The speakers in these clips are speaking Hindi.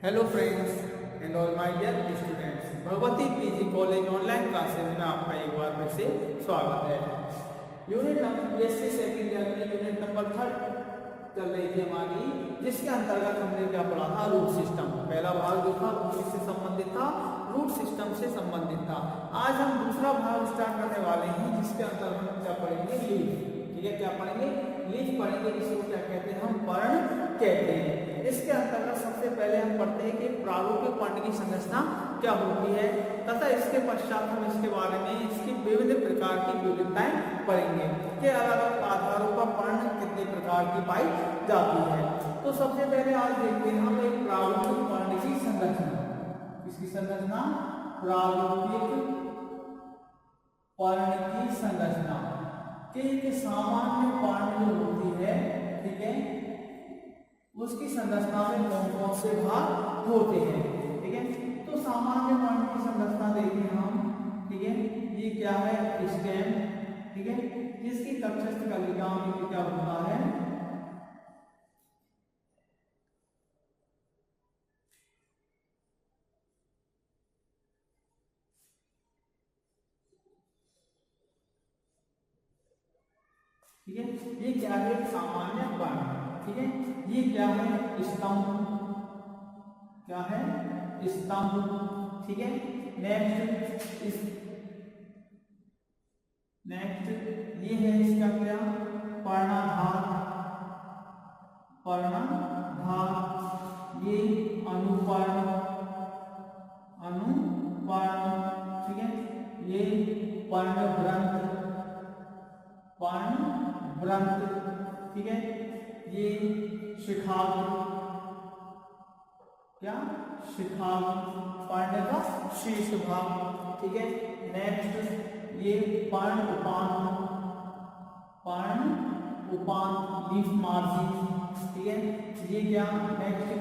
Hello friends and all my dear students, Bhagwati PG college online classes में आपका एक बार फिर से स्वागत है। Unit number BSc second year में यूनिट नंबर 3 चल रही थी हमारी, जिसके अंतर्गत हमने क्या पढ़ा था, रूट सिस्टम। पहला भाग जो था किससे संबंधित था, रूट सिस्टम से संबंधित था। आज हम दूसरा भाग स्टार्ट करने वाले हैं, जिसके अंतर्गत हम क्या पढ़ेंगे, लीफ। ठीक है, क्या पढ़ेंगे, लीफ पढ़ेंगे, जिसको क्या कहते हैं, हम पर्ण कहते हैं। इसके अंतर्गत सबसे पहले हम पढ़ते हैं कि प्रारूपिक पर्ण की संरचना क्या होती है, तथा इसके पश्चात हम इसके बारे में इसकी विविध प्रकार की विविधताएं पढ़ेंगे कि अलग अलग आधारों पर पर्ण कितने प्रकार की पाई जाती है। तो सबसे पहले आज देखते हैं हम एक प्रारूपिक पर्ण की संरचना। इसकी संरचना, प्रारूपिक पर्ण की संरचना कि एक सामान्य पर्ण जो होती है, ठीक है, उसकी संरचना में कौन कौन से भाग होते हैं। ठीक है, तो सामान्य पर्ण की संरचना देखें हम। ठीक है, ये क्या है, स्टेम। ठीक है, जिसकी तटस्थ कलिकाओं में क्या होता है, ठीक है, ये क्या है, सामान्य पर्ण। ठीक है, ये क्या है, स्तंभ। क्या है, स्तंभ। ठीक है, नेक्स्ट ये है इसका क्या, पर्णाधार। ये अनुपर्ण। ठीक है, ये पर्णव्रंत। ठीक है, ये शिखाग्र। क्या, शिखाग्र, पर्ण का शीर्ष भाग। ठीक है, नेक्स्ट ये पर्ण उपांत, लीफ मार्जिन। ठीक है, ये क्या, नेक्स्ट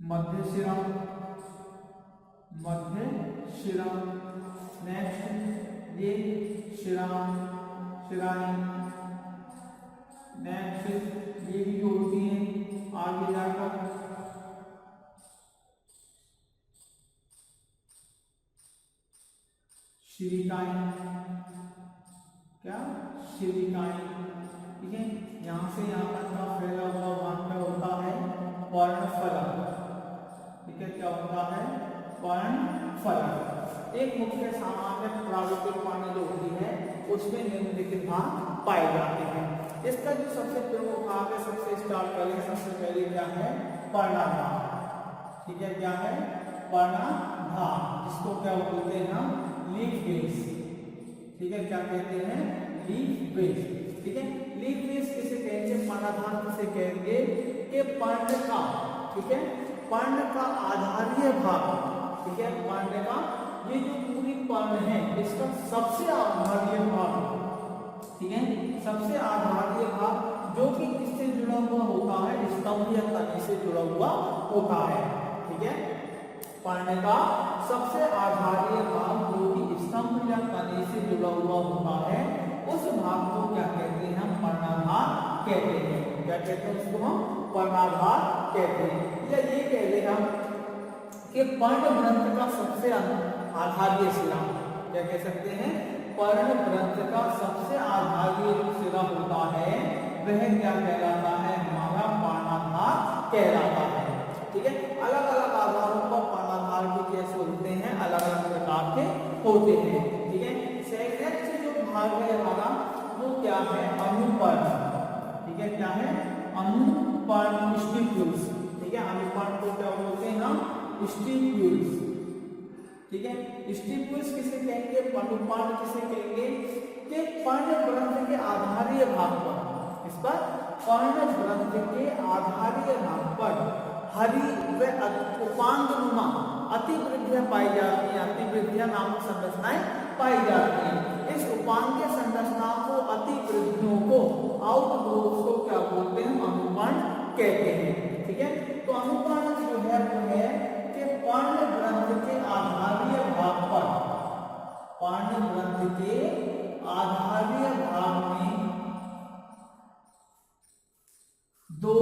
मध्य शिरा। नेक्स्ट ये शिरानी। नेक्स्ट ये भी होती है आगे जाकर शिरिकाएं। क्या, शिरिकाएं। ठीक है, यहां से यहां तक का फैला हुआ भाग में होता है पर्णफलक। ठीक है, क्या होता है, पर्णफलक। एक मुख्य सामान्य प्रारूपिक पर्ण जो होती है, उसमें निम्नलिखित भाग पाए जाते हैं। इसका जो सबसे प्रमुख भाग है, सबसे स्टार्ट करें, सबसे पहले क्या है, पर्णाधार। ठीक है, क्या है, पर्णाधार, जिसको क्या बोलते हैं हम, लीफ बेस। ठीक है, क्या कहते हैं, लीफ बेस। ठीक है, लीफ बेस किसे कहेंगे, पर्णाधार किसे कहेंगे, कि पर्ण का, ठीक है, पर्ण का आधारीय भाग। ठीक है, पर्ण का ये जो पूरी पर्ण है, इसका सबसे आधारीय भाग। ठीक है, सबसे आधारीय भाग जो कि किससे जुड़ा हुआ होता है, स्तंभ या तने से जुड़ा हुआ होता है। ठीक है, पर्ण का सबसे आधारीय भाग जो कि स्तंभ या तने से जुड़ा हुआ होता है, उस भाग को क्या कहते हैं, हम पर्णाधार कहते हैं। क्या कहते हैं उसको, हम पर्णाधार कहते हैं। या ये कह दें हम कि पर्णव्रंत का सबसे आधारीय सिरा, क्या कह सकते हैं, पर्णव्रंत का सबसे आधारीय जो सिरा होता है, वह क्या कहलाता है, हमारा पर्णाधार कहलाता है। ठीक है, अलग अलग आधारों पर पर्णाधार भी कैसे होते हैं, अलग अलग प्रकार के होते हैं। ठीक है, नेक्स्ट जो भाग है हमारा, वो क्या है, अनुपर्ण। ठीक है, क्या है, अनुपर्ण, स्टिप्यूल्स। ठीक है, अनुपर्ण को क्या बोलते हैं हम, स्टिप्यूल्स। ठीक है, स्टिप्यूल्स किसे कहेंगे, अनुपर्ण किसे कहेंगे, कि पर्णव्रंत के आधारीय भाग पर, इस पर पर्णव्रंत के आधारीय भाग पर हरी व उपांगनुमा अतिवृद्धियां पाई जाती हैं, अतिवृद्धियां नामक संरचनाएं पाई जाती हैं। इस उपांगीय संरचना को, अतिवृद्धियों को, आउटग्रोव्स को क्या बोलते हैं, अनुपर्ण कहते हैं। ठीक है, तो अनुपर्ण जो है वो है कि पर्णव्रंत के आधारीय भाग पर ग्रंथ के आधारीय भाग में दो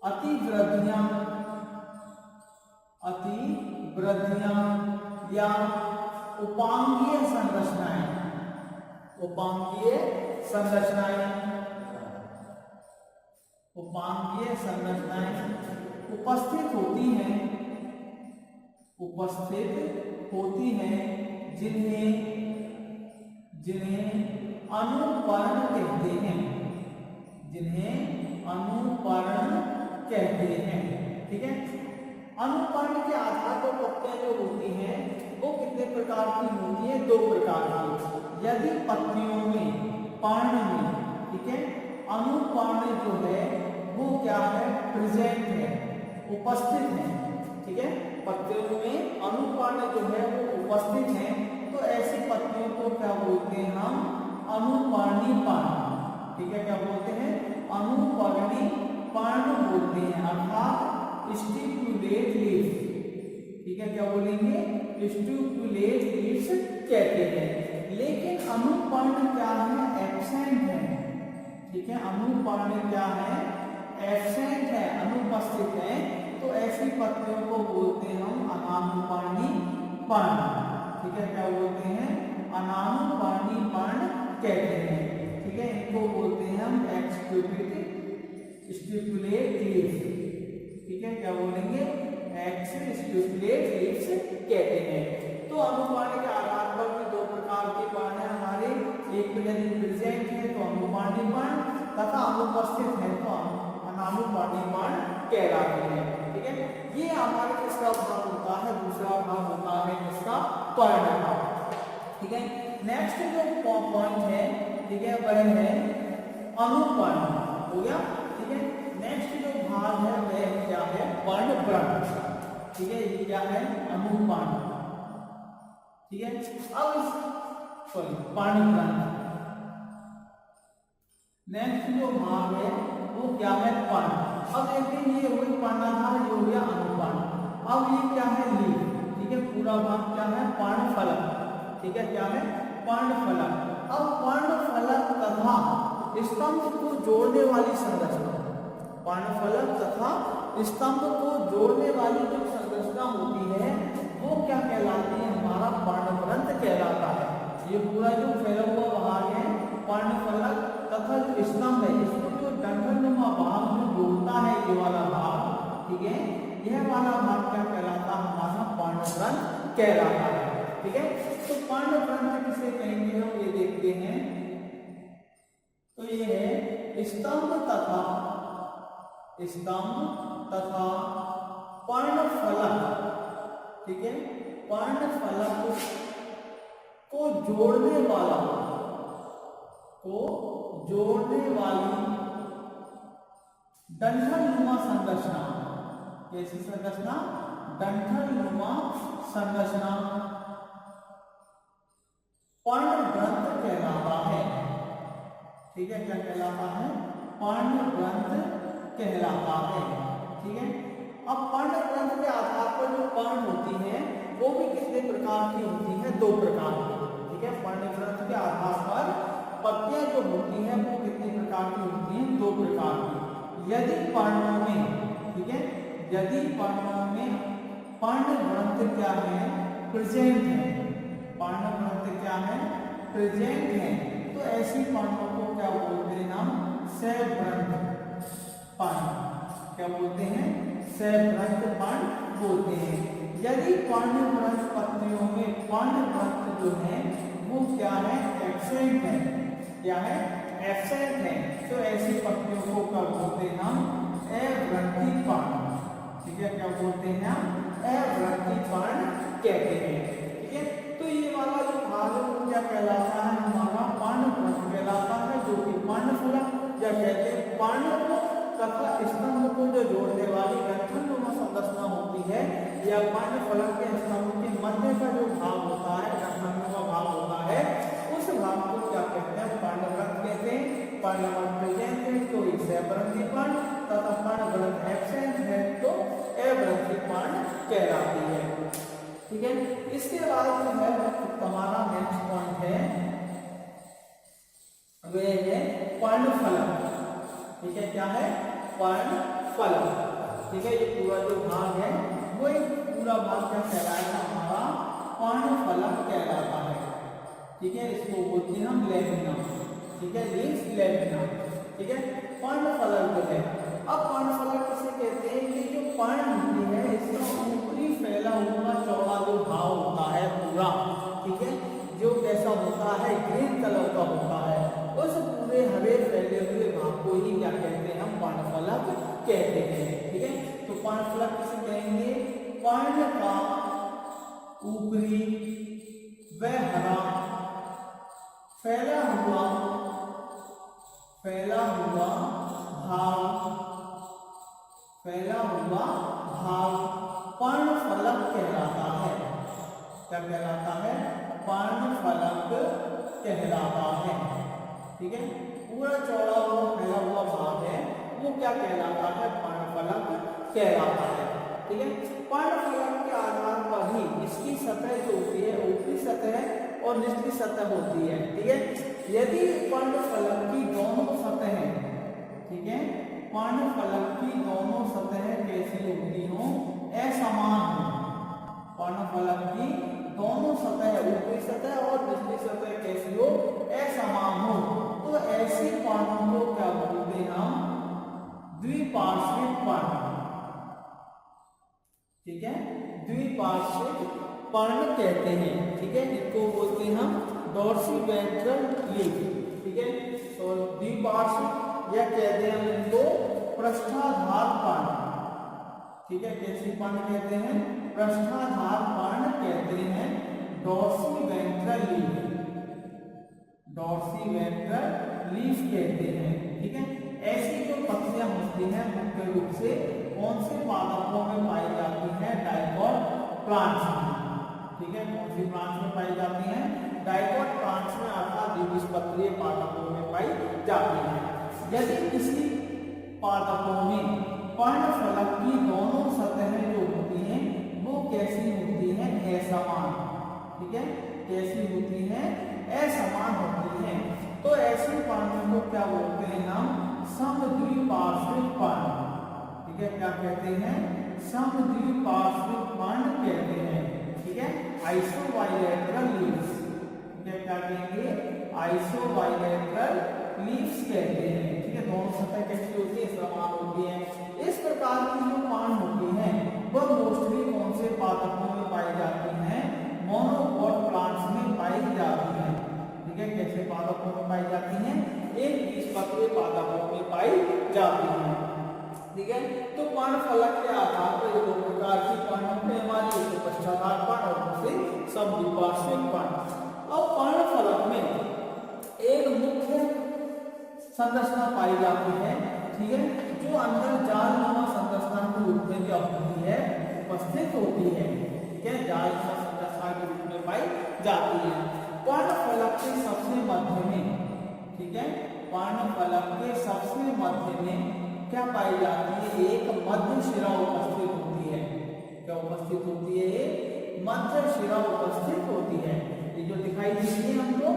अतिवृद्धियां या उपांगीय संरचनाएं उपस्थित होती हैं जिन्हें अनुपर्ण कहते हैं। ठीक है, अनुपर्ण के आधार पर पत्तियां जो होती हैं वो कितने प्रकार की होती है? दो प्रकार की। यदि पत्तियों में पर्ण में, ठीक है, अनुपर्ण जो है वो क्या है? प्रेजेंट है, उपस्थित है। ठीक है, पत्तियों में अनुपर्ण जो है वो उपस्थित है, तो ऐसी पत्तियों को क्या बोलते हैं हम? अनुपर्णी पर्ण। ठीक है, क्या बोलते हैं? अनुपर्णी पर्ण बोलते हैं, अर्थात स्टिपुलेट लीव्स। ठीक है, क्या बोलेंगे? स्टिपुलेट लीव्स कहते हैं। लेकिन अनुपर्ण क्या है? एब्सेंट है। ठीक है, अनुपर्ण क्या है? एब्सेंट है, अनुपस्थित है, तो ऐसी पत्तियों को बोलते हैं हम अनानुपर्णी पर्ण। ठीक है, क्या बोलते हैं? अनानुपर्णी पर्ण कहते हैं। ठीक है, इनको बोलते हैं हम स्टिपुलेट लीव्स। ठीक है, क्या बोलेंगे? स्टिपुलेट लीव्स कहते हैं। तो अनुपर्णी के आधार पर भी दो प्रकार के पर्ण है हमारे। एक तो यदि प्रेजेंट है तो अनुपर्णी पर्ण, तथा अनुपस्थित है तो अनानुपर्णी पर्ण कहलाते हैं। ठीक है, ये हमारे किसका भाग होता है? दूसरा भाग होता है किसका? पर्ण का। ठीक है, नेक्स्ट जो पॉइंट है, ठीक है, वह है अनुपर्ण। हो गया। ठीक है, नेक्स्ट जो भाग है वह क्या है? पर्णवृंत। ठीक है, ये क्या है? अनुपर्ण। ठीक है, अब पर्णवृंत। नेक्स्ट जो भाग है वो क्या है? पर्ण। अब देखिए, ये हुई पर्णाधार, ये हो गया अनुपर्ण। अब ये क्या है? लीफ। ठीक है, पूरा भाग क्या है? पर्णफलक। ठीक है, क्या है? पर्णफलक। अब पर्णफलक तथा स्तंभ को जोड़ने वाली संरचना, पर्णफलक तथा स्तंभ को जोड़ने वाली जो संरचना होती है वो क्या कहलाती है? हमारा पर्णवृंत कहलाता है। ये पूरा जो फैला हुआ भाग है पर्णफलक तथा जो स्तंभ है, इसको जो डंठलनुमा भाग जो जोड़ता है, ये वाला भाग, ठीक है, यह वाला भाग क्या कहलाता है? हमारा पर्णवृंत कहलाता है। ठीक है, तो पर्णवृंत किसे कहेंगे हम? ये देखते हैं, तो ये है स्तंभ तथा पर्णफलक। ठीक है, पर्णफलक को जोड़ने वाली डंठलनुमा संरचना। कैसी संरचना? डंठलनुमा संरचना पर्णवृंत कहलाता है। ठीक है, क्या कहलाता है? पर्णवृंत कहलाता है। ठीक है, अब पर्णवृंत के आधार पर जो पर्ण होती है वो भी कितने प्रकार की होती है? दो प्रकार की। ठीक है, पर्णवृंत के आधार पर पत्तियां जो होती हैं वो कितने प्रकार की होती हैं? दो प्रकार की। यदि पर्णों में, ठीक है, यदि पर्णों में पर्णवृंत क्या है? प्रेजेंट है। पर्णवृंत क्या है? प्रेजेंट है, तो ऐसी पर्णों को क्या बोलते हैं हम? सवृंत पर्ण। क्या बोलते हैं? सवृंत पर्ण बोलते हैं। यदि पर्णवृंत पत्तियों में पर्णवृंत जो है वो क्या है? एब्सेंट है। क्या है? एब्सेंट है, तो ऐसी पत्तियों को क्या बोलते हैं हम? अवृंती पर्ण। ठीक है, क्या बोलते हैं हम? अवृंती पर्ण कहते हैं। ठीक है, तो ये वाला जो भाग है वो क्या कहलाता है? हमारा पर्णवृंत कहलाता है, जो कि पर्णफलक या कहते हैं पर्ण तथा स्तंभ को जो जोड़ने वाली डंठलनुमा संरचना होती है, या पर्णफलक के स्तंभ के मध्य का जो भाग होता है, डंठलनुमा भाग होता है, उस भाग को क्या कहते हैं? पर्णवृंत कहते हैं। पर्णवृंत प्रेजेंट है तो सवृंती पर्ण, तथा पर्णवृंत एब्सेंट है तो अवृंती पर्ण कहलाती है। ठीक है, इसके बाद जो है तुम्हारा नेक्स्ट पॉइंट है वे है पर्णफलक। ठीक है, क्या है? पर्णफलक। ठीक है, ये पूरा जो भाग है वो एक पूरा भाग क्या कहलाएगा? हमारा पर्णफलक कहलाता है। ठीक है, इसको बोलते हैं हम लेमिना। ठीक है, लीव्स लेमिना। ठीक है, पर्णफलक जो है, अब पर्णफलक किसे कहते हैं कि जो पर्ण होती है इसका ऊपरी फैला हुआ चौड़ा जो भाग होता है पूरा, ठीक है, जो कैसा होता है? ग्रीन कलर का होता है। उस पूरे हरे फैले हुए भाग को ही क्या कहते हैं? हम पर्णफलक कहते हैं। ठीक है, तो पर्णफलक किसे कहेंगे? पर्ण का ऊपरी व हरा फैला हुआ भाग पर्णफलक कहलाता है। क्या कहलाता है? पर्णफलक कहलाता है। ठीक है, पूरा चौड़ा हुआ फैला हुआ भाग है वो क्या कहलाता है? पर्णफलक कहलाता है। ठीक है, पर्णफलक के आधार पर ही इसकी सतह जो होती है ऊपरी सतह और निचली सतह होती है। ठीक है, यदि पर्णफलक की दोनों सतहें, ठीक है, पर्णफलक की दोनों सतहें कैसी होती हो? असमान हो। पर्णफलक की दोनों सतह, ऊपरी सतह और निचली सतह कैसी हो? असमान हो। तो ऐसी पर्णों को क्या बोलते हैं? हम द्विपार्श्विक पर्ण। ठीक है, द्विपार्श्विक पर्ण कहते हैं। ठीक है, इनको बोलते हैं हम डॉर्सीवेंट्रल लीफ। ठीक है, तो द्विपार्श्विक या कहते हैं हम इनको पृष्ठाधार पर्ण। ठीक है, कैसी पर्ण कहते हैं? पृष्ठाधार पर्ण कहते हैं, डॉर्सीवेंट्रल लीफ कहते हैं। ठीक है, ऐसी जो पत्तियां होती हैं मुख्य रूप से कौन से पादपों में पाई जाती हैं? डाइकॉट प्लांट्स में। ठीक है, कौन सी प्लांट्स में पाई जाती हैं? डाइकॉट प्लांट्स में, अर्थात द्विबीजपत्रीय पादपों में पाई जाती हैं। यदि किसी पादपों में पर्णफलक की दोनों सतहें जो होती हैं वो कैसी होती हैं? असमान। ठीक है, कैसी होती हैं? असमान होती हैं। तो ऐसे पर्णों को क्या बोलते हैं? हम समद्विपार्श्विक पर्ण। ठीक है, क्या कहते हैं? समद्विपार्श्विक पर्ण कहते हैं। ठीक है, आइसोबाइलेटरल लीव्स। ठीक है, क्या कहेंगे? आइसोबाइलेटरल लीव्स कहते हैं। ठीक है, दोनों सतह कैसी होती है? समान होती है। इस प्रकार की जो पर्ण होती है वह मोस्टली कौन से पादपों में पाई जाती हैं? मोनोकोट प्लांट्स में पाई जाती हैं। ठीक है, कैसे पादपों में पाई जाती हैं? एक बीजपत्रीय पादपों में पाई जाती हैं। ठीक है, तो पर्णफलक के आधार पर ये दो प्रकार की पर्ण होते हैं हमारी, एक पृष्ठाधार पर्ण और दूसरी समद्विपार्श्विक पर्ण। अब पर्णफलक में एक मुख्य संरचना पाई जाती है। ठीक है, जो अंदर जालनुमा संरचना के रूप में क्या होती है? उपस्थित होती है। ठीक है, जालनुमा संरचना के रूप में पाई जाती है। पर्णफलक के सबसे मध्य में, ठीक है, पर्णफलक के सबसे मध्य में क्या पाई जाती है? एक मध्य शिरा उपस्थित होती है। क्या उपस्थित होती है? एक मध्य शिरा उपस्थित होती है। ये जो दिखाई दे रही है हमको,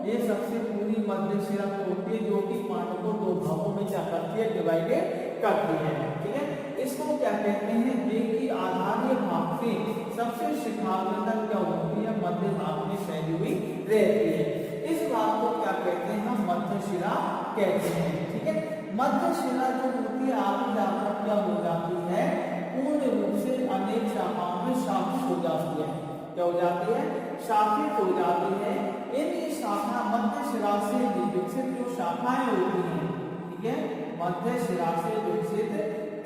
ये सबसे पूरी मध्य शिरा होती है जो कि पर्ण को दो भागों में क्या करती है? डिवाइडेड करती है। ठीक है, इसको क्या कहते हैं? ये कि आधारीय भाग से सबसे शिखाग्र तक क्या होती है? मध्य भाग में फैली हुई रहती है। इस भाग को क्या कहते हैं? हम मध्य शिरा कहते हैं। ठीक है, मध्य शिरा जो होती है आगे जाकर क्या हो जाती है? पूर्ण रूप से अनेक शाखाओं में शाखित हो जाती है। क्या हो जाती है? शाखित हो जाती है। इन शाखा मध्य शिरा से विकसित जो शाखाएं होती हैं, ठीक है, मध्य शिरा से विकसित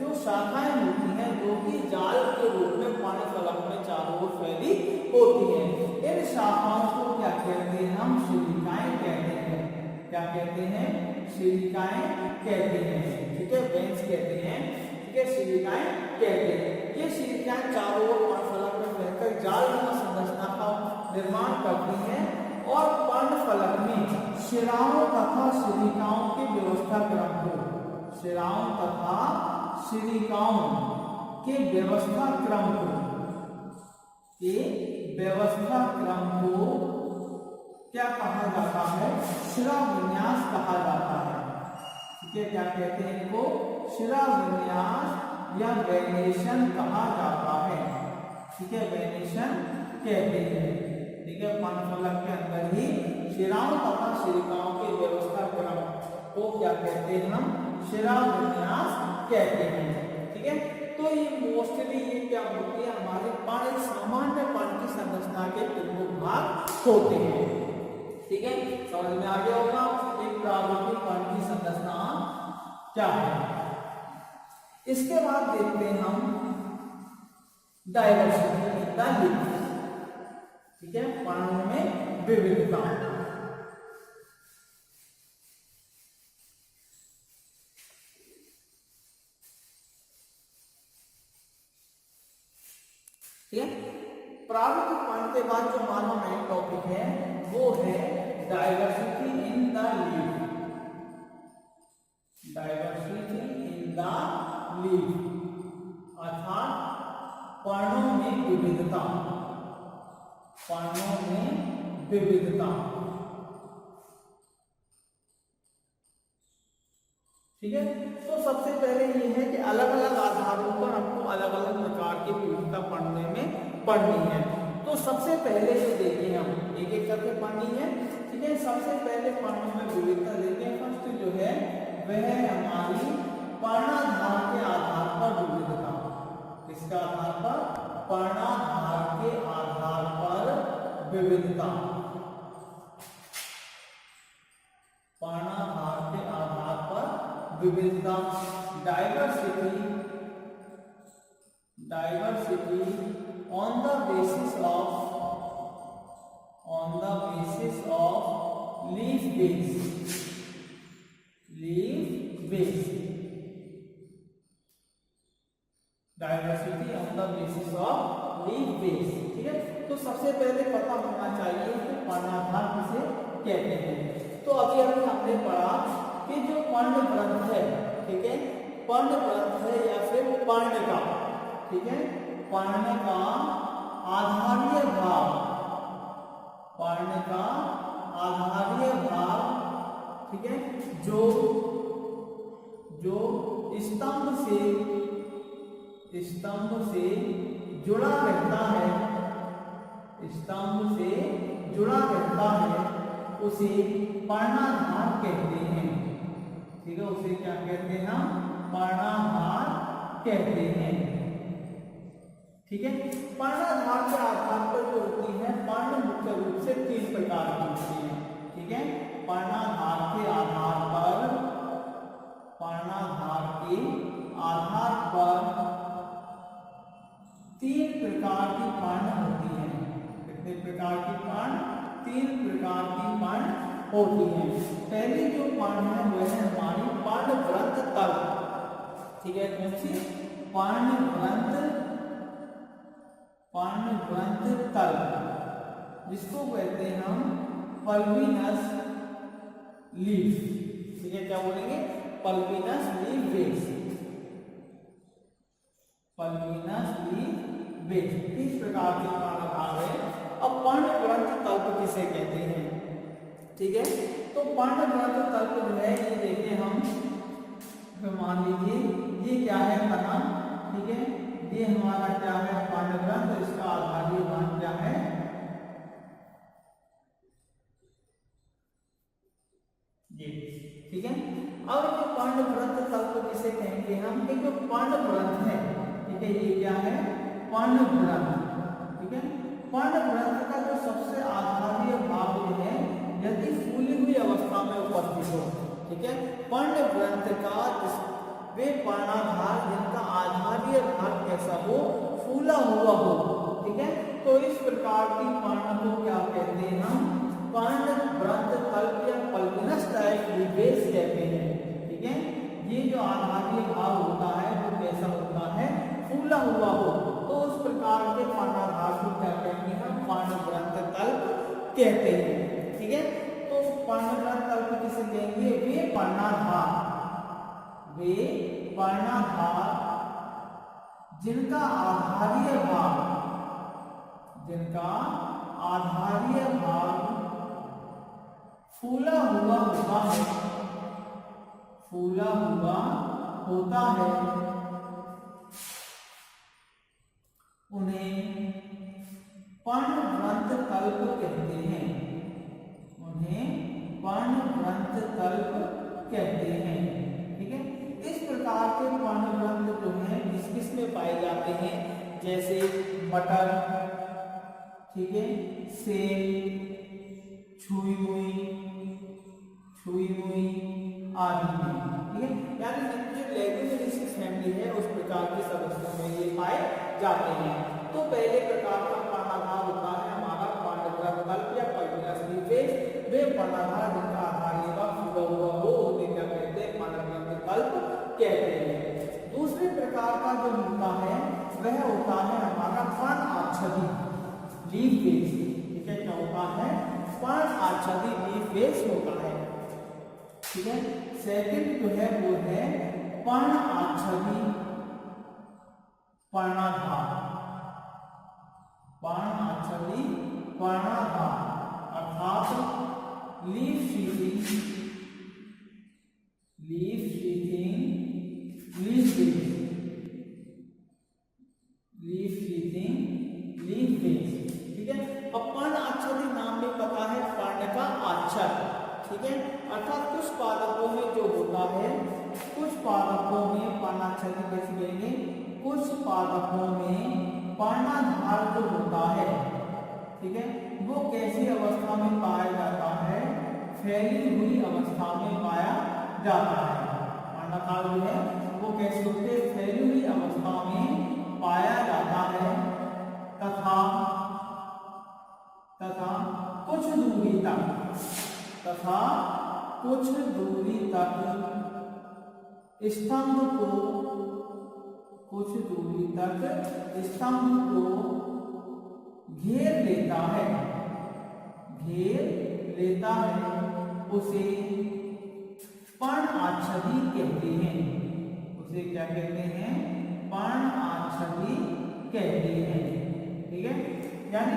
जो शाखाएं होती हैं जो कि जाल के रूप में पर्णफलक में चारों ओर फैली होती हैं, इन शाखाओं को क्या कहते हैं? हम शिलिकाएं कहते हैं। क्या कहते हैं? शिलिकाएं कहते हैं। ठीक है, वेन्स कहते हैं। ठीक है, शिलिकाएं कहते हैं। ये शिलिकाएं चारों ओर पर्णफलक में फैलकर जालनुमा संरचना का निर्माण करती हैं और पर्णफलक में शिराओं तथा शिलिकाओं के व्यवस्था क्रम को, शिराओं तथा शिलिकाओं के व्यवस्था क्रम को क्या कहा जाता है, शिरा विन्यास कहा जाता है। ठीक है, क्या कहते हैं इनको, शिरा विन्यास या वेनेशन कहा जाता है। ठीक है, वेनेशन कहते हैं। ठीक है, पर्णफलक के अंदर ही शिराओं तथा शिरिकाओं के व्यवस्था क्रम को क्या कहते हैं हम, शिरा विन्यास कहते हैं। ठीक है, तो ये मोस्टली ये क्या होती है, हमारे पर्ण सामान्य पर्ण की संरचना के प्रमुख भाग होते हैं। ठीक है, समझ में आ गया होगा एक प्राकृतिक पर्ण की संरचना क्या है। इसके बाद देखते हैं हम डायवर्सिटी इन द लीफ। ठीक है, पर्णों में विविधता। ठीक है, प्राकृतिक पर्ण के बाद जो हमारा मेन टॉपिक है वो है diversity in the leaf. Diversity in the leaf अर्थात पर्णों में विविधता। पर्णों में विविधता। ठीक है, तो सबसे पहले ये है कि अलग अलग आधारों पर हमको अलग अलग प्रकार की विविधता पढ़ने में पढ़नी है। तो सबसे पहले जो देखें हम एक एक करके पढ़नी है। ठीक है, सबसे पहले पर्णों में विविधता देखें। फर्स्ट जो है वह हमारी पर्णाधार के आधार पर विविधता। किसके आधार पर, पर्णाधार के आधार पर विविधता। पर्णाधार के आधार पर विविधता, diversity on the basis of leaf base. Diversity on the basis of leaf base. ठीक है, तो सबसे पहले पता होना चाहिए कि पर्णाधार किसे कहते हैं। तो अभी हमने पढ़ा कि जो पर्ण ग्रंथ है, ठीक है, पर्ण ग्रंथ है या फिर पर्ण का, ठीक है, पर्ण का आधारीय भाग, पर्ण का आधारीय भाग, ठीक है, जो स्तंभ से जुड़ा रहता है, स्तंभ से जुड़ा रहता है, उसे पर्णाधार कहते हैं। ठीक है, उसे क्या कहते हैं हम, पर्णाधार कहते हैं। ठीक है, पर्णाधार के आधार पर जो होती है पर्ण मुख्य रूप से 3 प्रकार की होती है। ठीक है, पर्णाधार के आधार पर, पर्णाधार के आधार पर 3 प्रकार की पर्ण होती है। कितने प्रकार की पर्ण, 3 प्रकार की पर्ण होती है। पहली जो पर्ण है वह है हमारी पर्णग्रंथ तल। ठीक है, कौन सी, पर्णग्रंथ तल, जिसको कहते हैं हम पल्विनस लीफ। ठीक है, क्या बोलेंगे, pulvinus leaf base. Pulvinus leaf base 3 प्रकार के पर्णाधार है। अब पर्णग्रंथ तल्प किसे कहते हैं। ठीक है, तो पर्णग्रंथ तल्प जो है ये देखें हम, मान लीजिए ये क्या है तना। ठीक है, ये हमारा क्या है पर्णग्रंथ, इसका आधारीय भाग क्या है, ये। ठीक है, अब जो पर्णग्रंथ तल्प किसे कहेंगे हम, कि जो पर्णग्रंथ है, ठीक है, ये क्या है, पर्णग्रंथ। ठीक है, पर्णग्रंथ का जो सबसे आधारीय भाग जो है यदि फूली हुई अवस्था में उपस्थित हो। ठीक है, पर्णग्रंथ का वे पर्णाधार जिनका आधारीय भाग कैसा हो, फूला हुआ हो। ठीक है, तो इस प्रकार की पर्ण को क्या कहते हैं हम, पर्णग्रंथ तल्प या पल्विनस टाइप बेस कहते हैं। ठीक है, ये जो आधारीय भाग होता है वो कैसा होता है, फूला हुआ हो, तो उस प्रकार के पर्णाधार को क्या कहेंगे हम, पर्णग्रंथ तल्प कहते हैं। ठीक है, तो पर्णग्रंथ तल्प किसे कहेंगे, वे पर्णाधार जिनका आधारीय भाग फूला हुआ होता है, फूला हुआ होता है, उन्हें पर्णवृंत कल्प कहते हैं, उन्हें पर्णवृंत कल्प कहते हैं। ठीक है, इस प्रकार के पर्णवृंत जो है किस किस में पाए जाते हैं, जैसे मटर, ठीक है, सेल, छुई हुई आदि में। ठीक है, यानी जो लेगुमिनेसी फैमिली है उस प्रकार के सदस्यों में ये पाए जाते हैं। तो पहले प्रकार का पर्णाधार होता है हमारा पर्णवृंत कल्प या पल्पिनस लीफेज। वे पर्णाधार जिनका आधार फूला हुआ हो उन्हें क्या कहते हैं, पर्णवृंत कल्प कहते हैं। दूसरे प्रकार का जो होता है वह होता है हमारा पर्ण आच्छादी लीफेज। ठीक है, क्या होता है, पर्ण आच्छादी लीफेज होता है। ठीक है, सेकंड जो है वो है पर्ण आच्छादी पर्णाधार, पर्ण आच्छादी पर्णाधार अर्थात लीफ शीथिंग लीफेज। ठीक है, अब पर्ण आच्छादी नाम में पता है पर्ण का आच्छद। ठीक है, अर्थात कुछ पादपों में जो होता है, कुछ पादपों में पर्णाच्छादी कैसे कहेंगे, कुछ पादपों में पर्णाधार जो होता है, ठीक है, वो कैसी अवस्था में पाया जाता है, फैली हुई अवस्था में पाया जाता है। पर्णाधार जो है वो कैसे होते हैं, फैली हुई अवस्था में पाया जाता है तथा कुछ दूरी तक स्तंभ को घेर लेता है, उसे पर्ण आच्छादी कहते हैं। उसे क्या कहते हैं, पर्ण आच्छादी कहते हैं। ठीक है, यानी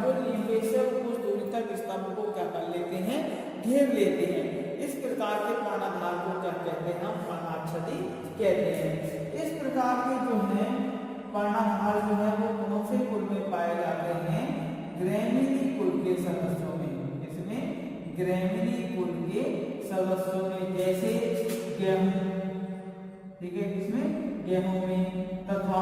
जो लीफेज से कुछ दूरी तक स्तंभ को क्या कर लेते हैं, घेर लेते हैं। इस प्रकार के पर्णाधार को क्या कहते हैं, हम पर्णाच्छादी कहते हैं। इस प्रकार के जो है पर्णाधार जो है वो कौन से कुल में पाए जाते हैं, ग्रैमिनी कुल के सदस्यों में। इसमें ग्रैमिनी कुल के सदस्यों में, जैसे गेहूं, ठीक है, इसमें गेहूं में, तथा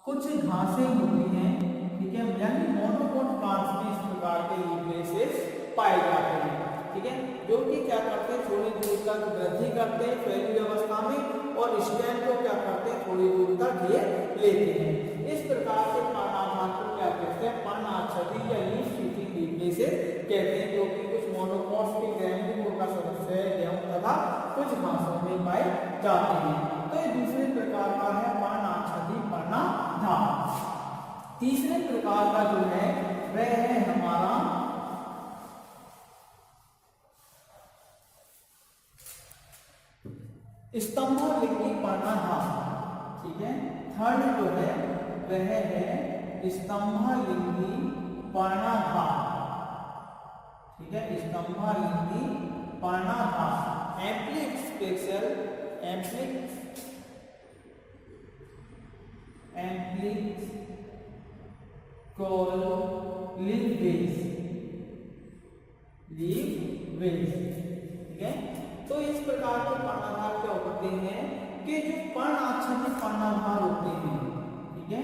कुछ घासें होती हैं। ठीक है, यानी मोनोकोट प्लांट्स में इस प्रकार के लीफेज पाए जाते हैं। ठीक है, जो कि क्या करते हैं, थोड़ी दूर तक वृद्धि करते हैं फैली अवस्था में, और स्टेम को क्या करते हैं, थोड़ी दूर तक घेर लेते हैं। इस प्रकार के पर्णाधार को क्या कहते हैं, पर्ण आच्छादी या लीफ शीथिंग लीफेज कहते हैं, जो कि कुछ मोनोकोट्स के ग्रैमिनी कुल का सदस्य है, गेहूं तथा कुछ घासों में पाए जाते हैं। तो ये दूसरे प्रकार का है पर्ण आच्छादी पर्णाधार। तीसरे प्रकार का जो है वह है हमारा स्तंभलिंगी पर्णाधार। ठीक है, थर्ड जो है वह है स्तंभलिंगी पर्णाधार। ठीक है, स्तंभलिंगी पर्णाधार एम्प्लिक्सपेशल लीफेज। ठीक है, तो इस प्रकार के पर्णाधार क्या होते हैं कि जो पर्ण आच्छादी पर्णाधार होते हैं, ठीक है,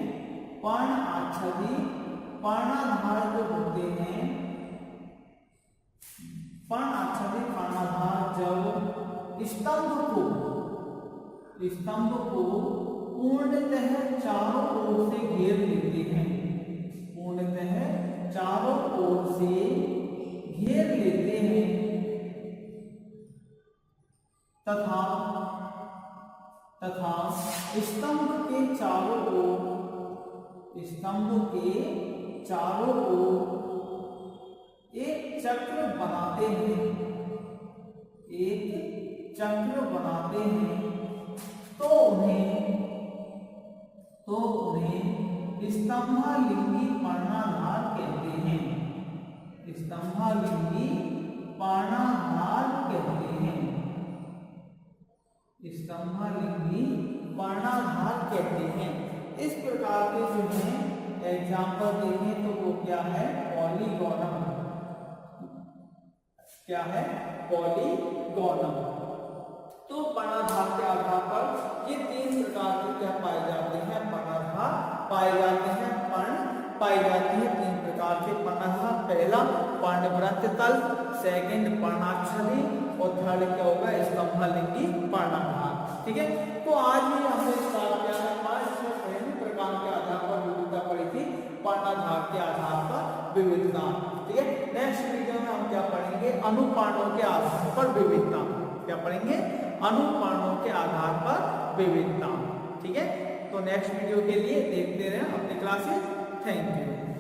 पर्ण आच्छादी पर्णाधार जो होते हैं, पर्ण आच्छादी पर्णाधार जब स्तंभ को पूर्णतः चारों ओर से घेर लेते हैं, पूर्णतः चारों ओर से घेर लेते हैं, तथा स्तंभ के चारों ओर एक चक्र बनाते हैं, तो उन्हें स्तंभलिंगी पर्णाधार कहते हैं। स्तंभलिंगी पर्णाधार कहते हैं, स्तंभलिंगी पर्णाधार कहते हैं। इस प्रकार के जो है एग्जाम्पल देखें तो वो क्या है, पॉलीगोनम। क्या है, पॉलीगोनम। तो पर्णाधार के आधार पर ये 3 प्रकार के क्या पाए जाते हैं, पर्णाधार पाए जाते हैं, पर्ण पाई जाती है। 3 प्रकार के पर्णाधार, पहला पर्णवृत्त तल, सेकंड पर्णाक्षरी और थर्ड क्या होगा, स्तंभलिंगी पर्णाधार। ठीक है, तो आज भी हमने स्टार्ट किया है इसमें पहले प्रकार के आधार पर विविधता पढ़ी थी, पर्णाधार के आधार पर विविधता। ठीक है, नेक्स्ट वीडियो में हम क्या पढ़ेंगे, अनुपर्णों के आधार पर विविधता। क्या पढ़ेंगे, अनुपर्णों के आधार पर विविधता। ठीक है, तो नेक्स्ट वीडियो के लिए देखते रहें अपनी क्लासेस। Thank you.